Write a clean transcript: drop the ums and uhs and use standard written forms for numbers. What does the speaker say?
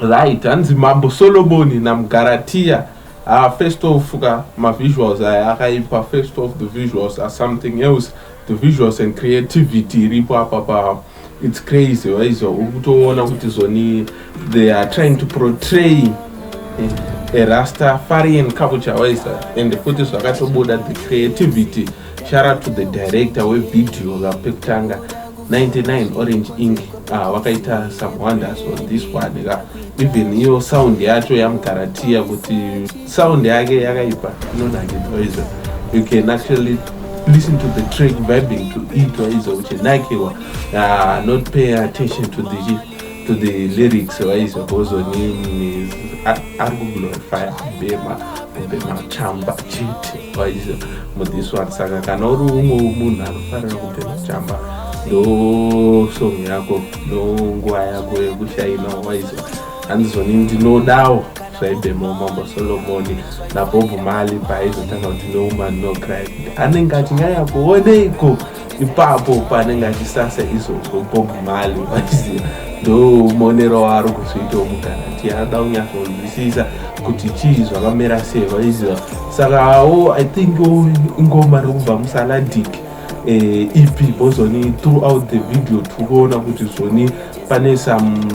right, hanzi Mambo Solomon na Mugaratia. First off, my visuals akaipa. First off, the visuals are something else. The visuals and creativity ripo apa. It's crazy, right? So they are trying to portray a Rastafarian culture, and the photos are about the creativity. Shout out to the director with video la Pectanga 99 Orange Ink. Wakaita some wonders on this one. Even your sound yacho ya Mugaratia kuti sound yake yakaipa. You can actually listen to the track vibing to it, which not pay attention to the lyrics, because on him is glorify bema chamba chiti, but this one saga kanoru muna fara chamba no song yako no ngwa yako yekushaina and so no dao Bemo Mambo Solomon na Bob Mali paizotanga kuti no woman no cry anenge achingaya kuoneko ipapo panenge achisasa izvo Bob Mali vachiziva ndo monero wari kuzoita Mugaratia ada kunyatsonzwisisa kuti chii zvakamera sei vaiziva saka I think ingoma rekubva muSaladik EP bozoni throughout the video tikuona kuti zvoni pane some